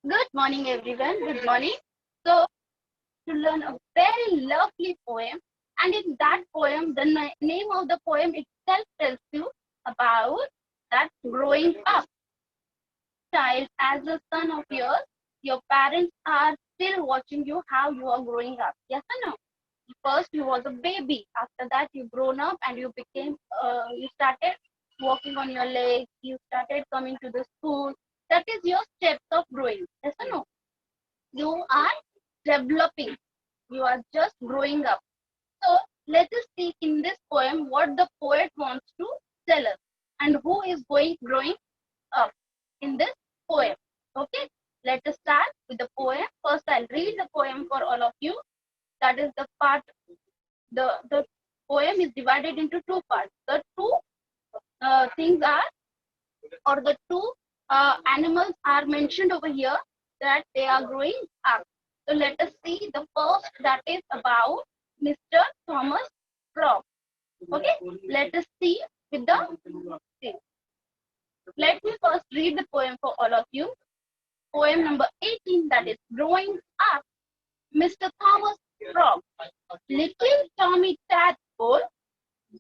Good morning, everyone. Good morning. So, to learn a very lovely poem, and in that poem, the name of the poem itself tells you about that growing up. Child, as a son of yours, your parents are still watching you how you are growing up. Yes or no? First, you was a baby. After that, you grown up and you started walking on your legs. You started coming to the school. That is your steps of growing. Yes or no? You are developing. You are just growing up. So let us see in this poem what the poet wants to tell us and who is growing up in this poem. Okay, let us start with the poem. First, I'll read the poem for all of you. That is the part. The poem is divided into two parts. The two things are, or the two animals are mentioned over here that they are growing up. So let us see the first, that is about Mr. Thomas Frog. Okay, let us see with the thing. Let me first read the poem for all of you. Poem number 18, that is growing up. Mr. Thomas Frog. Little Tommy Tadpole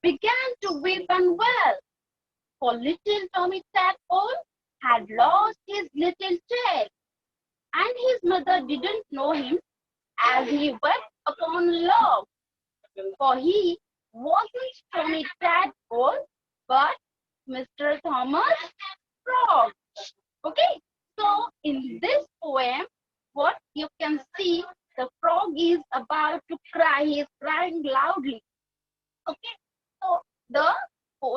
began to weep and wail, for little Tommy Tadpole had lost his little tail, and his mother didn't know him as he wept upon a log, for he wasn't Tommy Tadpole, but Mr. Thomas Frog. Okay, so in this poem, what you can see, the frog is about to cry. He is crying loudly. Okay, so the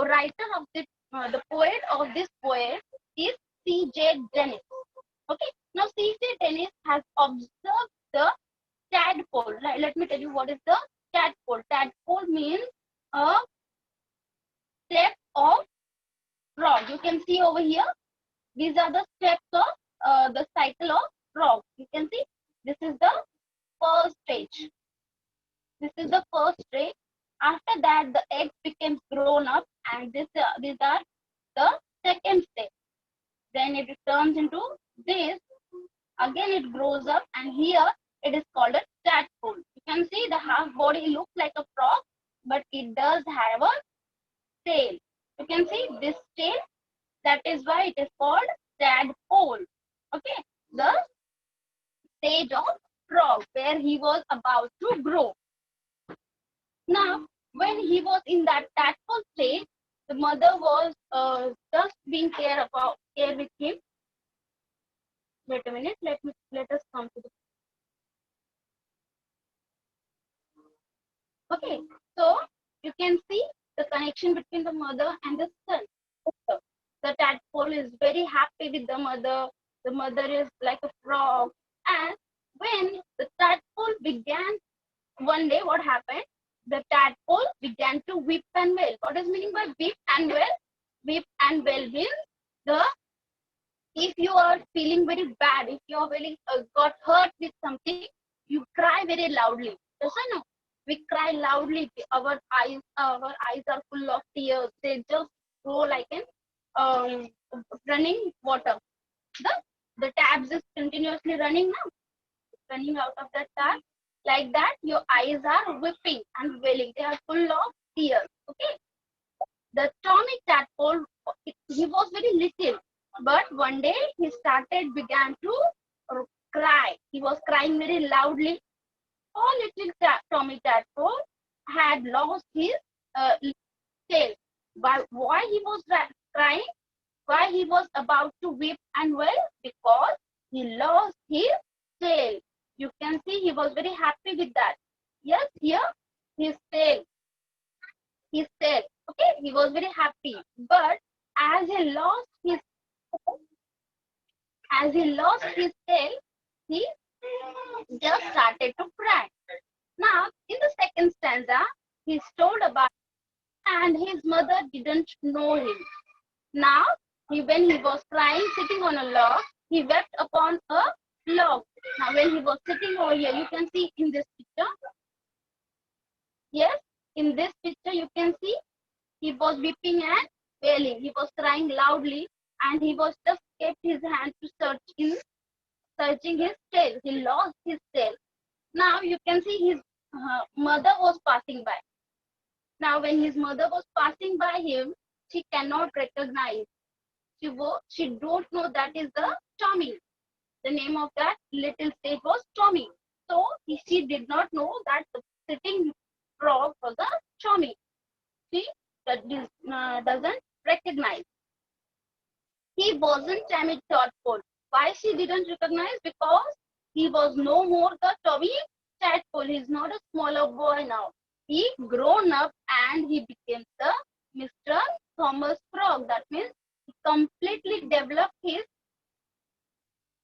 writer of the poet of this poem is C.J. Dennis. Okay, now C.J. Dennis has observed the tadpole. Right? Let me tell you what is the tadpole. Tadpole means a step of frog. You can see over here. These are the steps of the cycle of frog. You can see this is the first stage. This is the first stage. After that, the eggs became grown up, and these are the second stage. Then it turns into this. Again, it grows up, and here it is called a tadpole. You can see the half body looks like a frog, but it does have a tail. You can see this tail. That is why it is called tadpole. Okay, the stage of frog where he was about to grow. Now, when he was in that tadpole stage, the mother was just being care with him. Wait a minute. Let us come to the. Okay, so you can see the connection between the mother and the son. The tadpole is very happy with the mother. The mother is like a frog. And when the tadpole began, one day what happened? The tadpole began to weep and wail. What is meaning by weep and wail? Weep and wail means the if you are feeling very bad, if you are feeling got hurt with something, you cry very loudly. Yes or no? We cry loudly. Our eyes are full of tears. They just go like an um, running water. The the tabs is continuously running now, running out of the tap. Like that, your eyes are weeping and wailing. They are full of tears. Okay. The Tommy Tadpole, he was very little, but one day began to cry. He was crying very loudly. All little Tommy Tadpole had lost his tail. But why he was crying? Why he was about to weep and wail? Because he lost his tail. You can see he was very happy with that. Yes, here his tail. His tail. Okay, he was very happy. But as he lost his tail, he just started to cry. Now, in the second stanza, he's told about and his mother didn't know him. Now, when he was crying, sitting on a log, he wept upon a log. Now, when he was sitting over here, you can see in this picture. Yes, in this picture, you can see he was weeping and wailing. He was crying loudly, and he was just kept his hand to search in searching his tail. He lost his tail. Now you can see his mother was passing by. Now when his mother was passing by him, she cannot recognize. She don't know that is the Tommy. The name of that little stage was Tommy. So she did not know that the sitting frog was a Tommy. She doesn't recognize. He wasn't Tammy Tadpole. Why she didn't recognize? Because he was no more the Tommy Tadpole. He's not a smaller boy now. He grown up and he became the Mr. Thomas Frog. That means he completely developed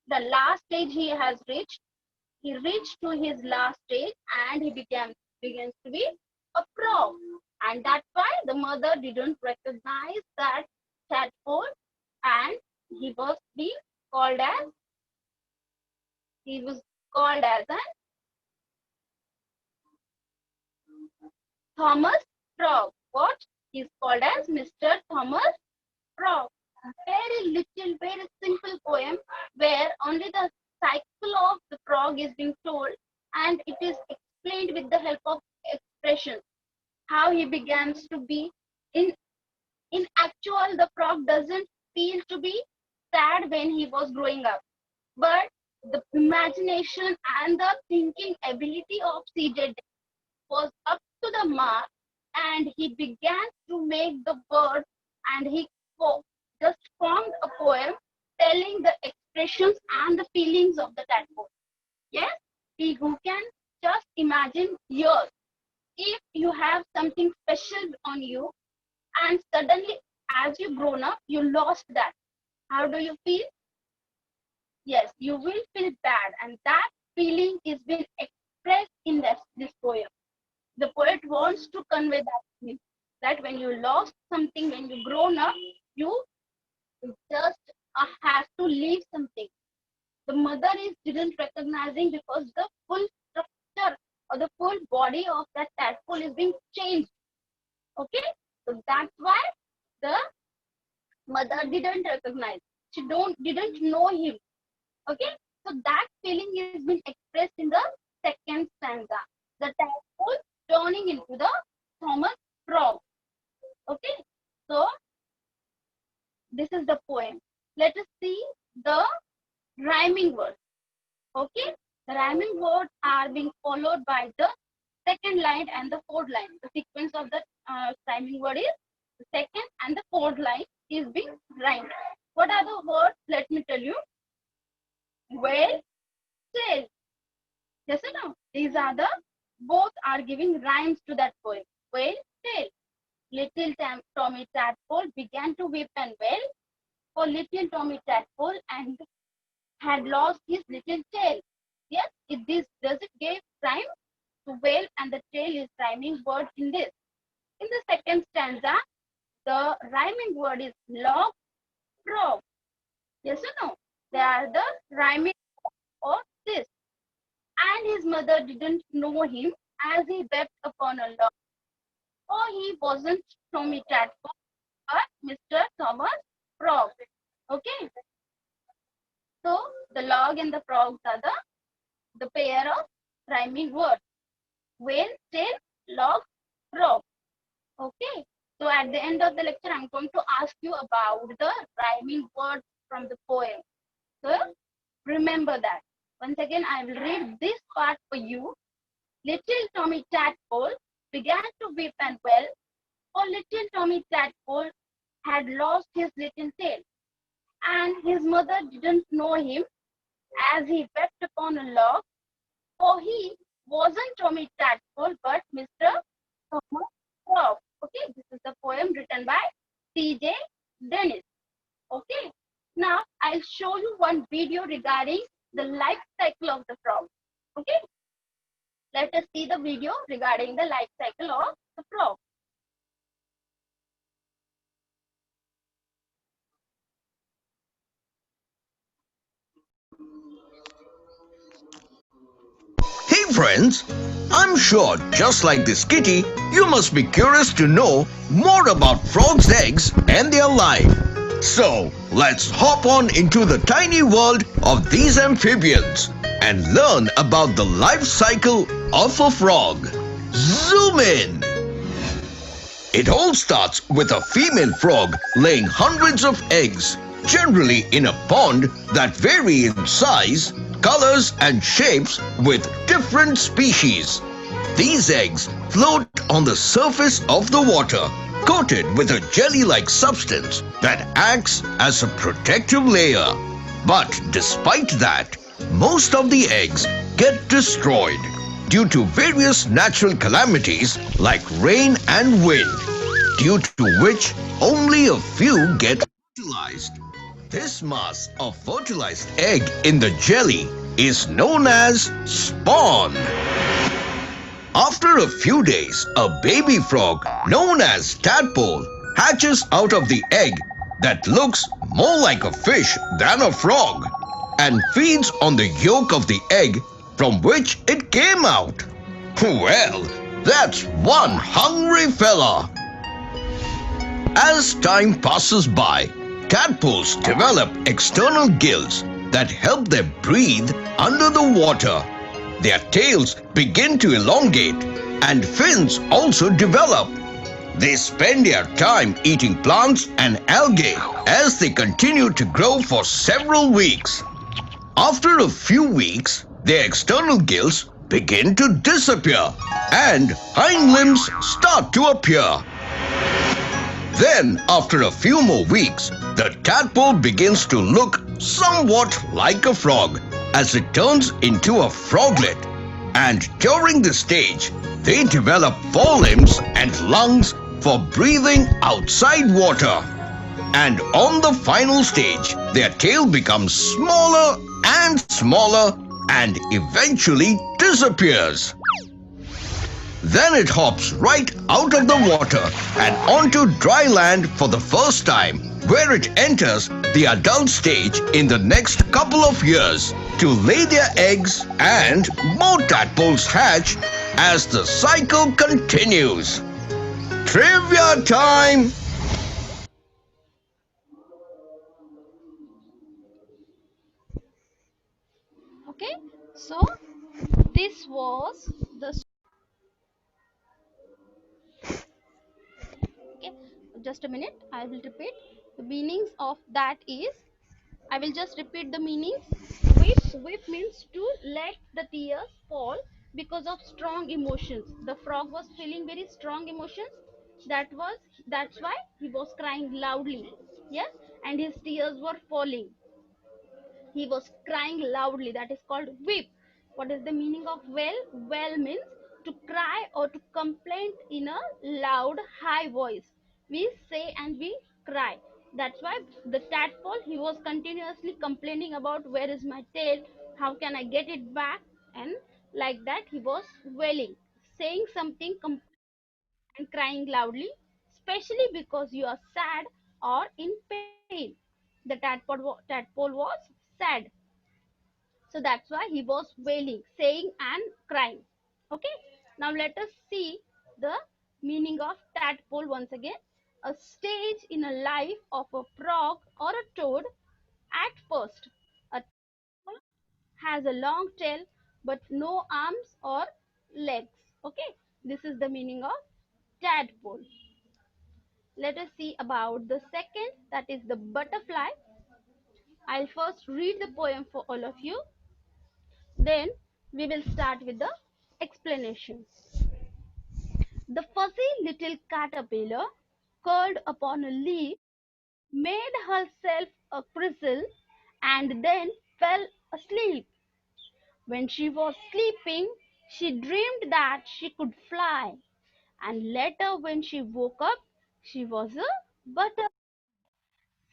the last stage he has reached. He reached to his last stage and he begins to be a frog. And that's why the mother didn't recognize that tadpole, and he was called as an Thomas Frog. What? He's called as Mr. Thomas Frog. Very little, very simple poem where only the cycle of the frog is being told, and it is explained with the help of expressions. How he begins to be in actual, the frog doesn't feel to be sad when he was growing up, but the imagination and the thinking ability of CJ was up to the mark, and he began to make the words, and he just formed a poem telling the expressions and the feelings of the tadpole. Yes, who can just imagine yours. If you have something special on you and suddenly as you grown up, you lost that. How do you feel? Yes, you will feel bad, and that feeling is being expressed in this poem. The poet wants to convey that when you lost something, when you grown up, you just have to leave something. The mother didn't recognizing because the full structure or the full body of that tadpole is being changed. Okay, so that's why the mother didn't recognize. She didn't know him. Okay, so that feeling is being expressed in the second stanza. The tadpole turning into the Thomas Frog. Okay, so this is the poem. Let us see the rhyming words. Okay, the rhyming words are being followed by the second line and the fourth line. The sequence of the rhyming word is the second and the fourth line is being rhymed. What are the words? Let me tell you. Well, tail. Yes or no? These are both are giving rhymes to that poem. Well, tail. Little Tommy Tadpole began to weep and wail, for little Tommy Tadpole and had lost his little tail. Yes, does it give rhyme? To wail and the tail is rhyming word in this. In the second stanza, the rhyming word is log, frog. Yes or no? They are the rhyming of this. And his mother didn't know him as he wept upon a log. Oh, he wasn't Tommy Tadpole, but Mr. Thomas Frog. Okay. So the log and the frogs are the pair of rhyming words. Whale, tail, log, frog. Okay. So at the end of the lecture, I'm going to ask you about the rhyming words from the poem. So remember that. Once again, I will read this part for you. Little Tommy Tadpole began to weep and wail, for little Tommy Tadpole had lost his little tail, and his mother didn't know him as he wept upon a log, for he wasn't Tommy Tadpole but Mr. Thomas Frog. Okay, this is the poem written by C.J. Dennis. Okay, now I'll show you one video regarding the life cycle of the frog. Okay, let us see the video regarding the life cycle of the frog. Hey friends, I'm sure just like this kitty, you must be curious to know more about frogs' eggs and their life. So, let's hop on into the tiny world of these amphibians and learn about the life cycle of a frog. Zoom in! It all starts with a female frog laying hundreds of eggs, generally in a pond that vary in size, colors, and shapes with different species. These eggs float on the surface of the water, coated with a jelly like substance that acts as a protective layer. But despite that, most of the eggs get destroyed due to various natural calamities like rain and wind, due to which only a few get fertilized. This mass of fertilized egg in the jelly is known as spawn. After a few days, a baby frog known as tadpole hatches out of the egg that looks more like a fish than a frog and feeds on the yolk of the egg from which it came out. Well, that's one hungry fella. As time passes by, tadpoles develop external gills that help them breathe under the water. Their tails begin to elongate and fins also develop. They spend their time eating plants and algae as they continue to grow for several weeks. After a few weeks, their external gills begin to disappear and hind limbs start to appear. Then, after a few more weeks, the tadpole begins to look somewhat like a frog as it turns into a froglet. And during this stage, they develop forelimbs and lungs for breathing outside water. And on the final stage, their tail becomes smaller and smaller and eventually disappears. Then it hops right out of the water and onto dry land for the first time, where it enters the adult stage in the next couple of years to lay their eggs, and more tadpoles hatch as the cycle continues. Trivia time! Okay, so this was the okay. Just a minute, I will repeat the meanings of that is. I will just repeat the meanings. Whip means to let the tears fall because of strong emotions. The frog was feeling very strong emotions. That's why he was crying loudly. Yes, and his tears were falling. He was crying loudly. That is called weep. What is the meaning of wail? Wail means to cry or to complain in a loud, high voice. We say and we cry. That's why the tadpole, he was continuously complaining about where is my tail, how can I get it back, and like that he was wailing, saying something and crying loudly, especially because you are sad or in pain. The tadpole was sad, so that's why he was wailing, saying and crying. Okay, now let us see the meaning of tadpole once again. A stage in a life of a frog or a toad. At first, a tadpole has a long tail but no arms or legs. Okay, this is the meaning of tadpole. Let us see about the second, that is the butterfly. I'll first read the poem for all of you. Then we will start with the explanation. The fuzzy little caterpillar curled upon a leaf made herself a chrysalis and then fell asleep. When she was sleeping, she dreamed that she could fly, and later, when she woke up, she was a butterfly.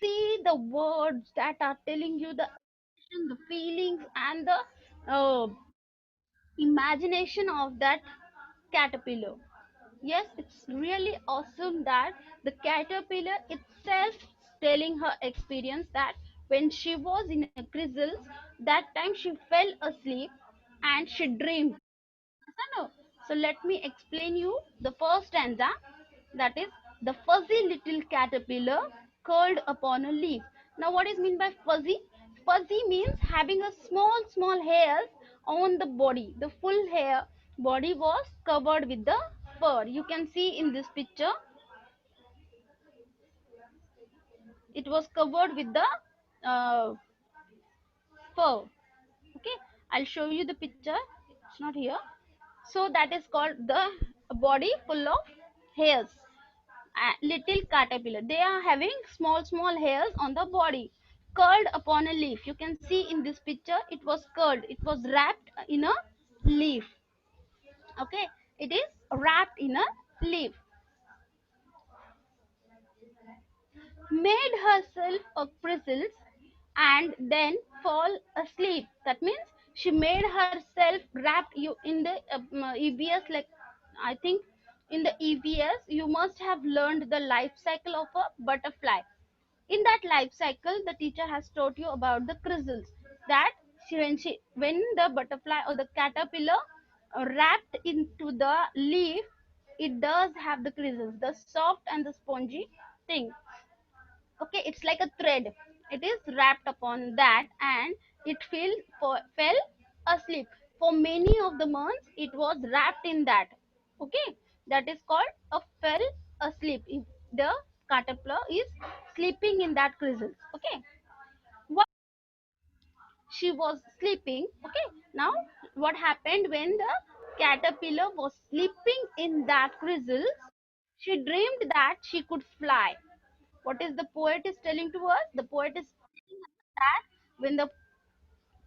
See the words that are telling you the emotion, the feelings, and the uh, imagination of that caterpillar. Yes, it's really awesome that the caterpillar itself telling her experience that when she was in a chrysalis, that time she fell asleep and she dreamed. No. So let me explain you the first stanza, that is, the fuzzy little caterpillar curled upon a leaf. Now what is mean by fuzzy? Fuzzy means having a small hairs on the body. The full hair body was covered with the fur. You can see in this picture, it was covered with the fur. Okay, I'll show you the picture. It's not here. So that is called the body full of hairs. Little caterpillar, they are having small hairs on the body, curled upon a leaf. You can see in this picture, it was curled, it was wrapped in a leaf. Okay, it is wrapped in a leaf. Made herself a chrysalis and then fall asleep. That means she made herself wrapped. You in the EVS, like I think in the EVS you must have learned the life cycle of a butterfly. In that life cycle, the teacher has taught you about the chrysalis, that when the butterfly or the caterpillar wrapped into the leaf, it does have the chrysalis, the soft and the spongy thing. Okay, it's like a thread, it is wrapped upon that, and it fell asleep. For many of the months it was wrapped in that. Okay, that is called a fell asleep, if the caterpillar is sleeping in that chrysalis. Okay, what, she was sleeping. Okay, now what happened when the caterpillar was sleeping in that chrysalis? She dreamed that she could fly. What is the poet is telling to us? The poet is telling us that when the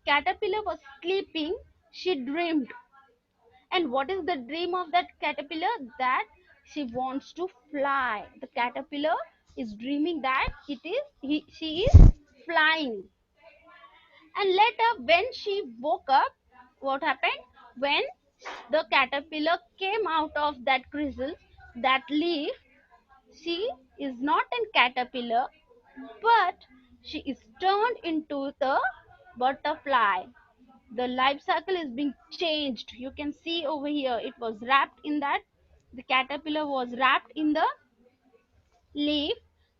caterpillar was sleeping, she dreamed. And what is the dream of that caterpillar? That she wants to fly. The caterpillar is dreaming that she is flying. And later, when she woke up, what happened? When the caterpillar came out of that chrysalis, that leaf, she is not a caterpillar, but she is turned into the butterfly. The life cycle is being changed. You can see over here, it was wrapped in that, the caterpillar was wrapped in the leaf,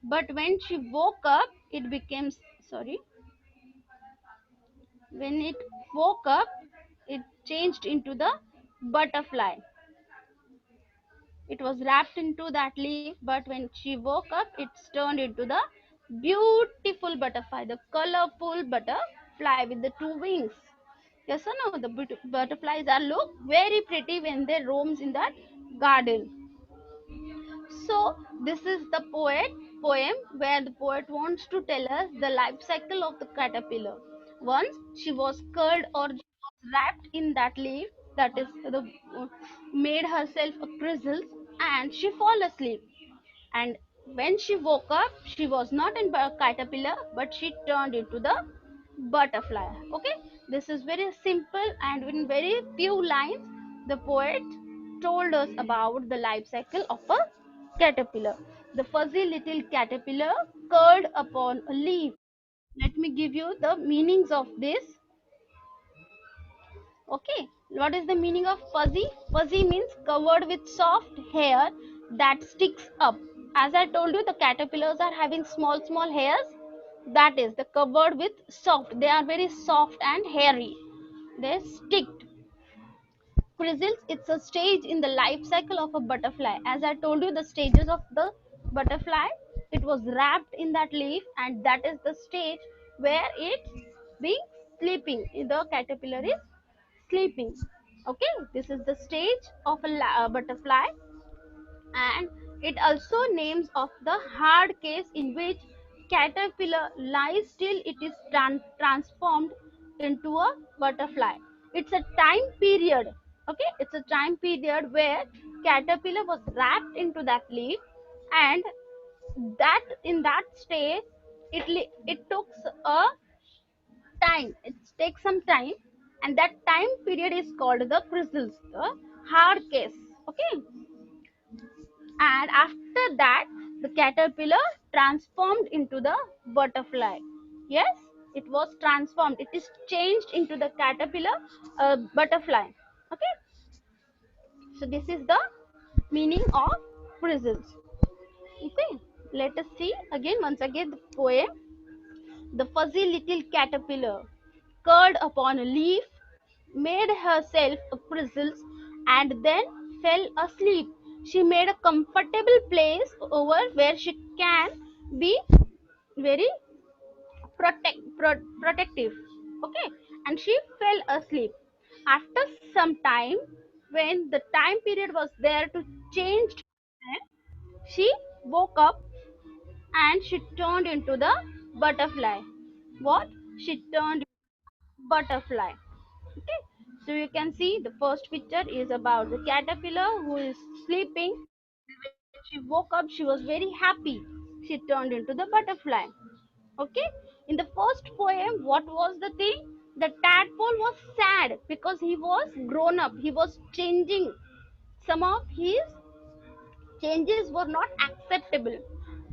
but when she woke up, it became, sorry, when it woke up, it changed into the butterfly. It was wrapped into that leaf, but when she woke up, it's turned into the beautiful butterfly, the colorful butterfly with the two wings. Yes or no? The butterflies are look very pretty when they roams in that garden. So this is the poem where the poet wants to tell us the life cycle of the caterpillar. Once she was curled or she was wrapped in that leaf, that is the made herself a chrysalis, and she fall asleep. And when she woke up, she was not in a caterpillar, but she turned into the butterfly. Okay, this is very simple, and in very few lines the poet told us about the life cycle of a caterpillar. The fuzzy little caterpillar curled upon a leaf. Let me give you the meanings of this. Okay, what is the meaning of fuzzy? Fuzzy means covered with soft hair that sticks up. As I told you, the caterpillars are having small hairs, that is the covered with soft. They are very soft and hairy. They stick. Chrysalis, it's a stage in the life cycle of a butterfly. As I told you, the stages of the butterfly, it was wrapped in that leaf, and that is the stage where it's being sleeping. The caterpillar is sleeping. Okay, this is the stage of a butterfly, and it also names of the hard case in which caterpillar lies till it is transformed into a butterfly. It's a time period. Okay, it's a time period where caterpillar was wrapped into that leaf, and that in that stage it took a time, it takes some time, and that time period is called the chrysalis, the hard case. Okay, and after that the caterpillar transformed into the butterfly. Yes, it was transformed, it is changed into the caterpillar butterfly. Okay, so this is the meaning of chrysalis. Okay, Let us see again, once again, the poem. The fuzzy little caterpillar curled upon a leaf, made herself a prisons, and then fell asleep. She made a comfortable place over where she can be very protective. Okay, and she fell asleep. After some time, when the time period was there to change, she woke up and she turned into the butterfly. What? She turned butterfly. Okay, so you can see the first picture is about the caterpillar who is sleeping. When she woke up, she was very happy. She turned into the butterfly. Okay, in the first poem, what was the thing? The tadpole was sad because he was grown up, he was changing. Some of his changes were not acceptable,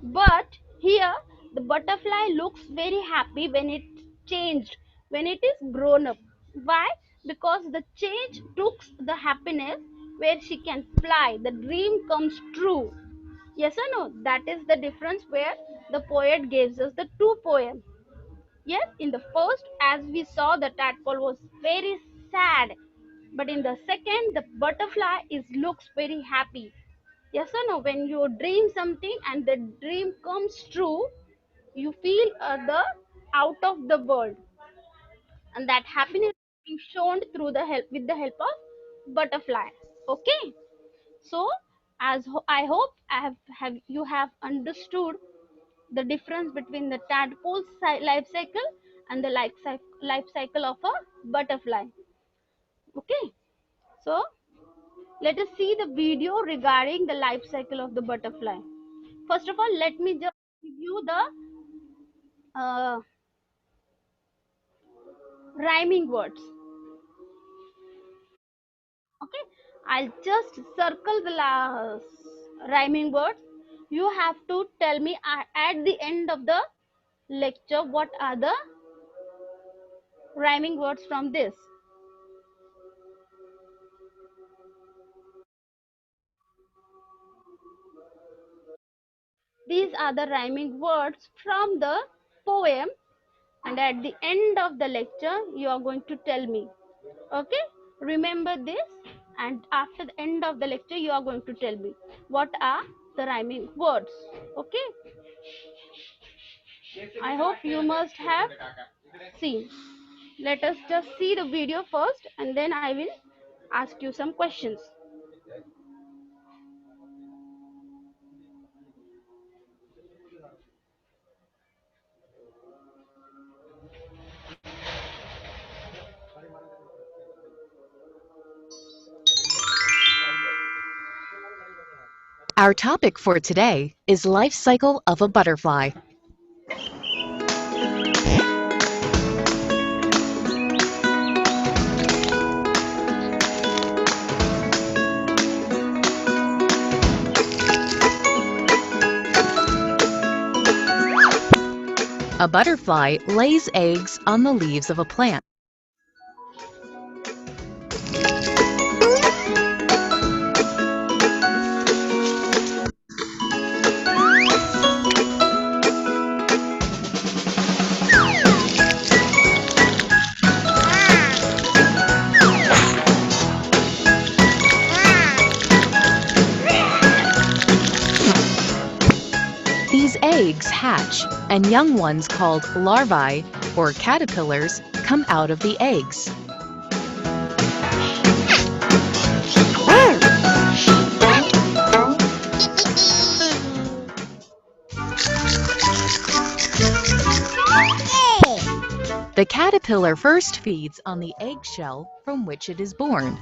but here the butterfly looks very happy when it changed, when it is grown up. Why? Because the change took the happiness, where she can fly, the dream comes true. Yes or no? That is the difference, where the poet gives us the two poems. Yes, in the first, as we saw, the tadpole was very sad, but in the second, the butterfly is looks very happy. Yes or no? When you dream something and the dream comes true, you feel the out of the world, and that happiness is being shown through the help with the help of butterfly. Okay, so I hope have you have understood the difference between the tadpole's life cycle and the life cycle of a butterfly. Okay, so let us see the video regarding the life cycle of the butterfly. First of all, let me just give you the uh, rhyming words. Okay, I'll just circle the rhyming words. You have to tell me at the end of the lecture what are the rhyming words from this. These are the rhyming words from the poem, and at the end of the lecture you are going to tell me. Okay, remember this, and after the end of the lecture you are going to tell me what are the rhyming words. Okay, I hope you must have seen. Let us just see the video first, and then I will ask you some questions. Our topic for today is life cycle of a butterfly. A butterfly lays eggs on the leaves of a plant. These eggs hatch, and young ones called larvae, or caterpillars, come out of the eggs. The caterpillar first feeds on the eggshell from which it is born.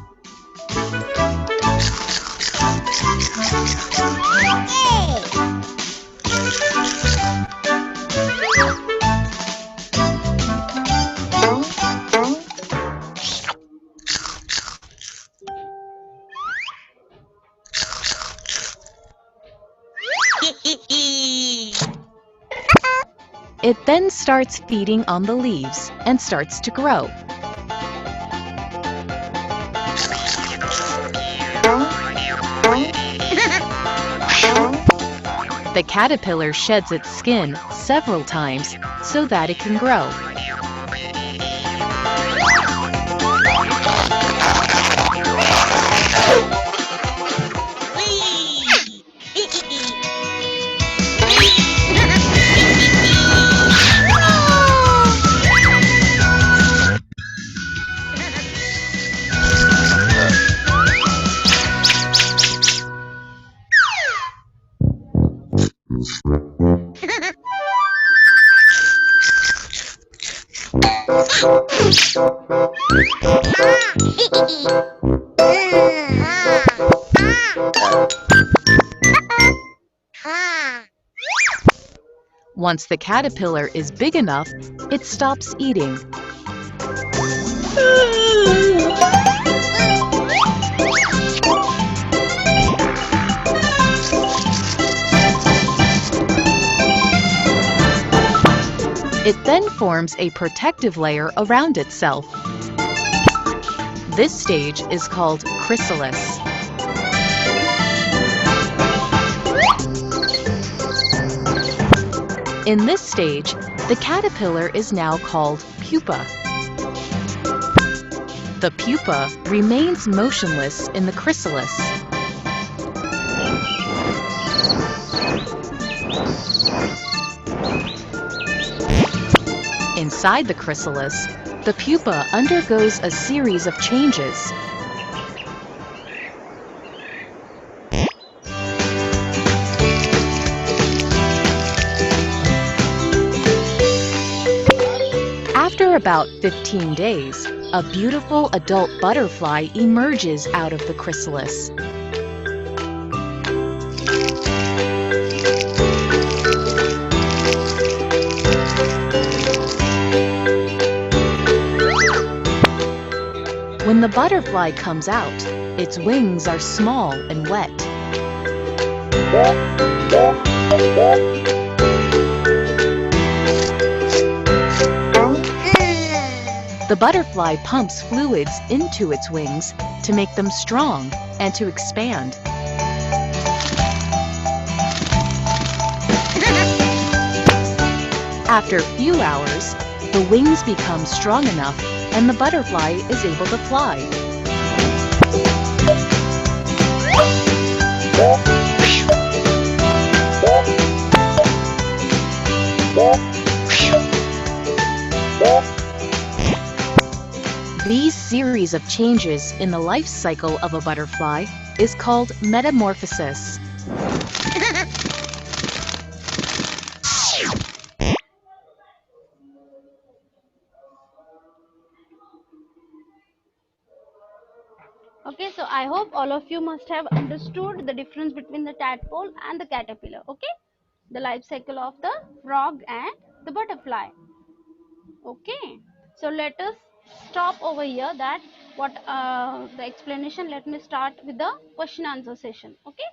It then starts feeding on the leaves and starts to grow. The caterpillar sheds its skin several times so that it can grow. Once the caterpillar is big enough, it stops eating. It then forms a protective layer around itself. This stage is called chrysalis. In this stage, the caterpillar is now called pupa. The pupa remains motionless in the chrysalis. Inside the chrysalis, the pupa undergoes a series of changes. After about 15 days, a beautiful adult butterfly emerges out of the chrysalis. When the butterfly comes out, its wings are small and wet. The butterfly pumps fluids into its wings to make them strong and to expand. After a few hours, the wings become strong enough and the butterfly is able to fly. These series of changes in the life cycle of a butterfly is called metamorphosis. Okay, so I hope all of you must have understood the difference between the tadpole and the caterpillar. Okay, the life cycle of the frog and the butterfly. Okay, so let us stop over here. That what the explanation. Let me start with the question answer session. Okay,